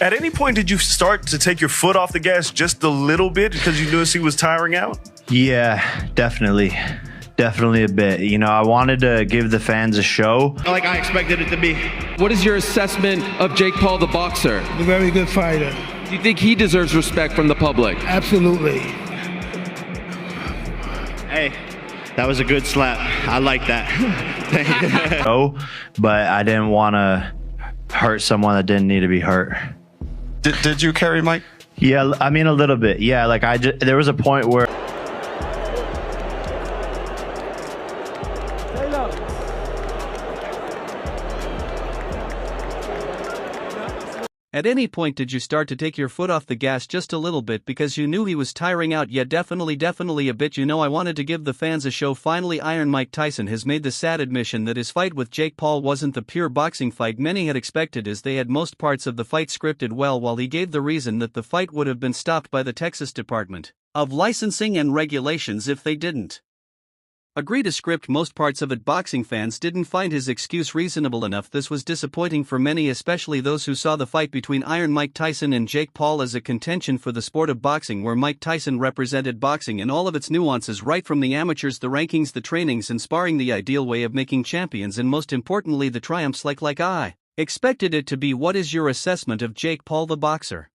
At any point, did you start to take your foot off the gas just a little bit because you noticed he was tiring out? Yeah, definitely. Definitely a bit. You know, I wanted to give the fans a show like I expected it to be. What is your assessment of Jake Paul, the boxer? A very good fighter. Do you think he deserves respect from the public? Absolutely. Hey, that was a good slap. I like that. Thank you. Oh, but I didn't want to hurt someone that didn't need to be hurt. Did you carry Mike? Yeah, I mean a little bit. Yeah, like there was a point where At any point did you start to take your foot off the gas just a little bit because you knew he was tiring out? Yeah, definitely a bit. You know, I wanted to give the fans a show. Finally, Iron Mike Tyson has made the sad admission that his fight with Jake Paul wasn't the pure boxing fight many had expected, as they had most parts of the fight scripted well, while he gave the reason that the fight would have been stopped by the Texas Department of Licensing and Regulations if they didn't agree to script most parts of it. Boxing fans didn't find his excuse reasonable enough. This was disappointing for many, especially those who saw the fight between Iron Mike Tyson and Jake Paul as a contention for the sport of boxing, where Mike Tyson represented boxing in all of its nuances, right from the amateurs, the rankings, the trainings and sparring, the ideal way of making champions, and most importantly the triumphs like I expected it to be. What is your assessment of Jake Paul, the boxer?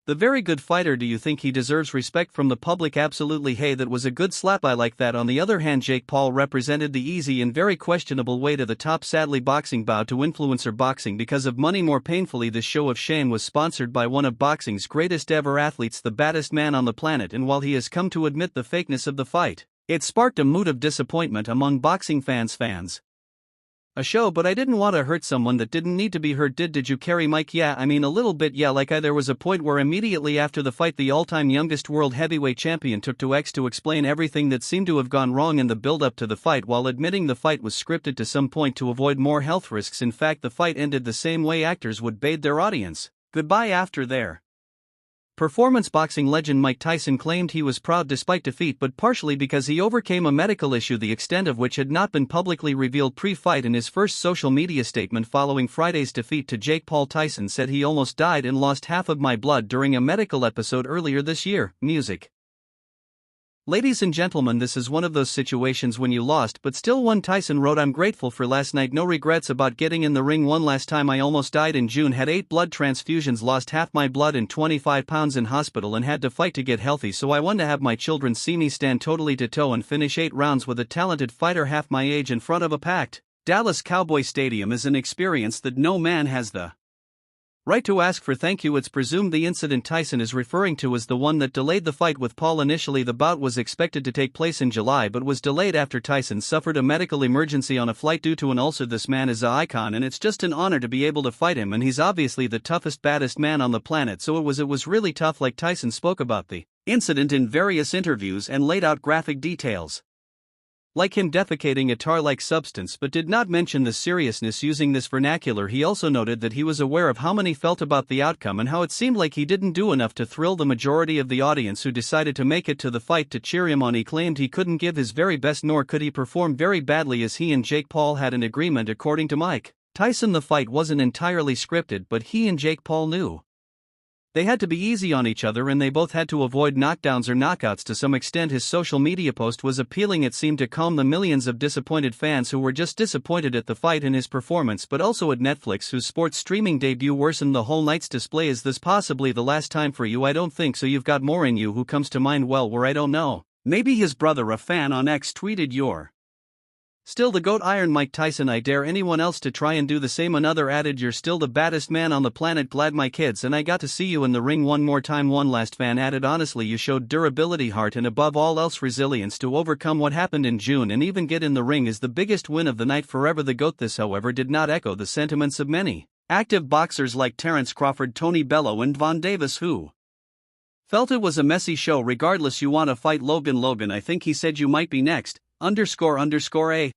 The very good fighter. Do you think he deserves respect from the public? Absolutely. Hey, that was a good slap. I like that. On the other hand, Jake Paul represented the easy and very questionable way to the top. Sadly, boxing bowed to influencer boxing because of money. More painfully, this show of shame was sponsored by one of boxing's greatest ever athletes, the baddest man on the planet, and while he has come to admit the fakeness of the fight, it sparked a mood of disappointment among boxing fans. A show, but I didn't want to hurt someone that didn't need to be hurt. Did you carry Mike? Yeah, I mean a little bit. Yeah, there was a point where immediately after the fight the all-time youngest world heavyweight champion took to X to explain everything that seemed to have gone wrong in the build-up to the fight, while admitting the fight was scripted to some point to avoid more health risks. In fact, the fight ended the same way actors would bade their audience goodbye after their performance. Boxing legend Mike Tyson claimed he was proud despite defeat, but partially because he overcame a medical issue, the extent of which had not been publicly revealed pre-fight. In his first social media statement following Friday's defeat to Jake Paul, Tyson said he almost died and lost half of my blood during a medical episode earlier this year. Music. Ladies and gentlemen, this is one of those situations when you lost but still won. Tyson wrote, I'm grateful for last night, no regrets about getting in the ring one last time. I almost died in June, had 8 blood transfusions, lost half my blood and 25 pounds in hospital, and had to fight to get healthy, so I want to have my children see me stand totally to toe and finish 8 rounds with a talented fighter half my age in front of a packed Dallas Cowboy Stadium is an experience that no man has the right to ask for. Thank you. It's presumed the incident Tyson is referring to is the one that delayed the fight with Paul. Initially, the bout was expected to take place in July but was delayed after Tyson suffered a medical emergency on a flight due to an ulcer. This man is an icon, and it's just an honor to be able to fight him, and he's obviously the toughest, baddest man on the planet, so it was really tough. Like, Tyson spoke about the incident in various interviews and laid out graphic details, like him defecating a tar-like substance, but did not mention the seriousness using this vernacular. He also noted that he was aware of how many felt about the outcome and how it seemed like he didn't do enough to thrill the majority of the audience who decided to make it to the fight to cheer him on. He claimed he couldn't give his very best, nor could he perform very badly, as he and Jake Paul had an agreement. According to Mike Tyson, the fight wasn't entirely scripted, but he and Jake Paul knew they had to be easy on each other, and they both had to avoid knockdowns or knockouts to some extent. His social media post was appealing. It seemed to calm the millions of disappointed fans who were just disappointed at the fight and his performance, but also at Netflix, whose sports streaming debut worsened the whole night's display. Is this possibly the last time for you? I don't think so. You've got more in you. Who comes to mind? Well, I don't know. Maybe his brother. A fan on X tweeted, "You're still the GOAT, Iron Mike Tyson. I dare anyone else to try and do the same." Another added, "You're still the baddest man on the planet. Glad my kids and I got to see you in the ring one more time." One last fan added, "Honestly, you showed durability, heart, and above all else resilience to overcome what happened in June and even get in the ring is the biggest win of the night. Forever the GOAT." This, however, did not echo the sentiments of many active boxers like Terrence Crawford, Tony Bellew, and Von Davis, who felt it was a messy show. Regardless, you want to fight Logan. I think he said you might be next. __A.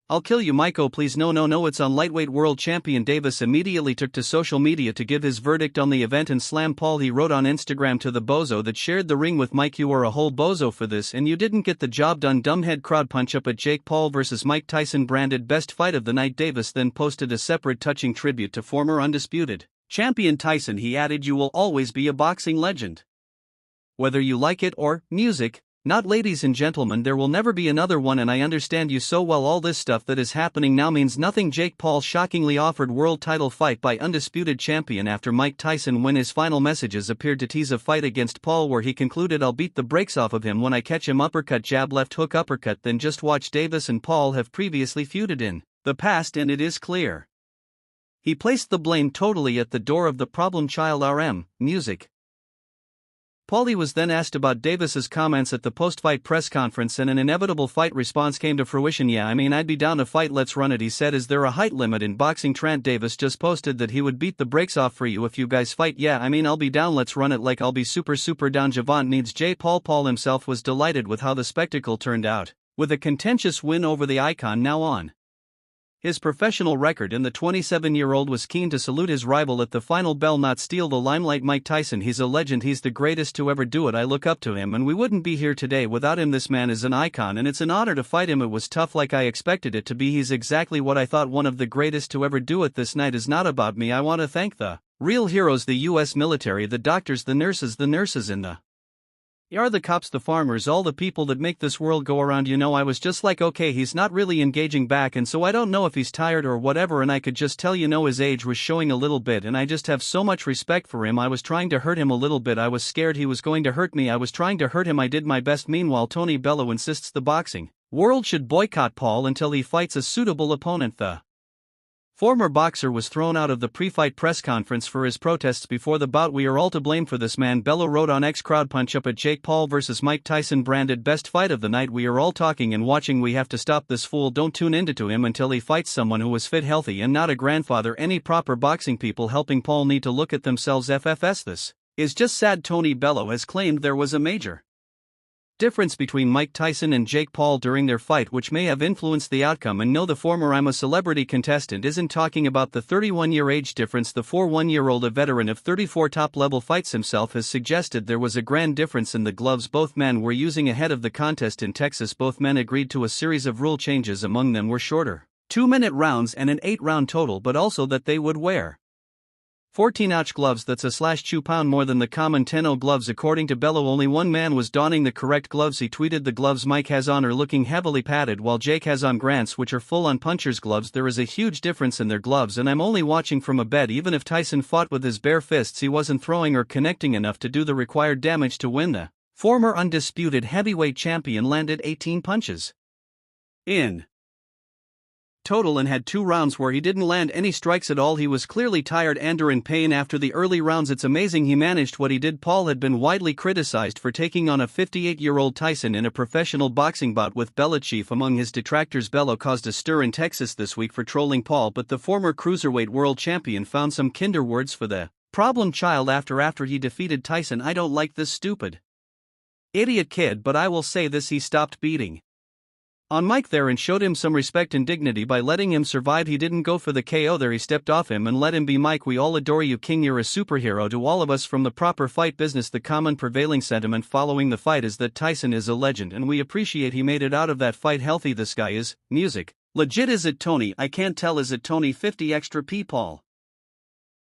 I'll kill you, Mike. Oh, please, no. It's on lightweight. World champion Davis immediately took to social media to give his verdict on the event and slam Paul. He wrote on Instagram to the bozo that shared the ring with Mike, "You are a whole bozo for this, and you didn't get the job done. Dumbhead." Crowd punch up at Jake Paul vs. Mike Tyson branded best fight of the night. Davis then posted a separate touching tribute to former undisputed Champion Tyson, he added, you will always be a boxing legend. Whether you like it or music, not ladies and gentlemen, there will never be another one, and I understand you so well. All this stuff that is happening now means nothing. Jake Paul shockingly offered world title fight by undisputed champion after Mike Tyson, when his final messages appeared to tease a fight against Paul, where he concluded, I'll beat the brakes off of him when I catch him, uppercut, jab, left hook, uppercut. Then just watch. Davis and Paul have previously feuded in the past, and it is clear he placed the blame totally at the door of the problem child, music. Paulie was then asked about Davis's comments at the post-fight press conference, and an inevitable fight response came to fruition. Yeah, I mean, I'd be down to fight, let's run it, he said. Is there a height limit in boxing? Trent Davis just posted that he would beat the brakes off for you if you guys fight. Yeah, I mean, I'll be down, let's run it, like I'll be super down. Javant needs J. Paul. Paul himself was delighted with how the spectacle turned out, with a contentious win over the icon now on his professional record, and the 27-year-old was keen to salute his rival at the final bell, not steal the limelight. Mike Tyson, he's a legend, he's the greatest to ever do it. I look up to him, and we wouldn't be here today without him. This man is an icon, and it's an honor to fight him. It was tough, like I expected it to be. He's exactly what I thought, one of the greatest to ever do it. This night is not about me. I want to thank the real heroes, the U.S. military, the doctors, the nurses in the are the cops, the farmers, all the people that make this world go around. You know, I was just like, okay, he's not really engaging back, and so I don't know if he's tired or whatever, and I could just tell, you know, his age was showing a little bit, and I just have so much respect for him. I was trying to hurt him a little bit. I was scared he was going to hurt me. I was trying to hurt him. I did my best. Meanwhile, Tony Bello insists the boxing world should boycott Paul until he fights a suitable opponent. The former boxer was thrown out of the pre-fight press conference for his protests before the bout. We are all to blame for this, man, Bello wrote on X. Crowd punch up at Jake Paul vs. Mike Tyson, branded best fight of the night. We are all talking and watching. We have to stop this fool. Don't tune into him until he fights someone who is fit, healthy, and not a grandfather. Any proper boxing people helping Paul need to look at themselves. FFS, this is just sad. Tony Bello has claimed there was a major difference between Mike Tyson and Jake Paul during their fight, which may have influenced the outcome. And no, the former I'm a celebrity contestant isn't talking about the 31-year age difference. The 41-year-old, a veteran of 34 top-level fights himself, has suggested there was a grand difference in the gloves both men were using ahead of the contest in Texas. Both men agreed to a series of rule changes. Among them were shorter 2-minute rounds and an 8-round total, but also that they would wear 14-ounce gloves. That's a /2 more than the common 10-0 gloves. According to Bello, only one man was donning the correct gloves. He tweeted, the gloves Mike has on are looking heavily padded, while Jake has on Grant's, which are full-on puncher's gloves. There is a huge difference in their gloves, and I'm only watching from a bed. Even if Tyson fought with his bare fists, he wasn't throwing or connecting enough to do the required damage to win. The former undisputed heavyweight champion landed 18 punches in total and had 2 rounds where he didn't land any strikes at all. He was clearly tired and or in pain after the early rounds. It's amazing he managed what he did. Paul had been widely criticized for taking on a 58-year-old Tyson in a professional boxing bout with Bello. Chief among his detractors, Bello caused a stir in Texas this week for trolling Paul, but the former cruiserweight world champion found some kinder words for the problem child after he defeated Tyson. I don't like this stupid idiot kid, but I will say this, he stopped beating on Mike there and showed him some respect and dignity by letting him survive. He didn't go for the KO there, he stepped off him and let him be. Mike, we all adore you, king, you're a superhero to all of us from the proper fight business. The common prevailing sentiment following the fight is that Tyson is a legend, and we appreciate he made it out of that fight healthy. This guy is music legit. Is it Tony? I can't tell. Is it Tony? 50 extra P. Paul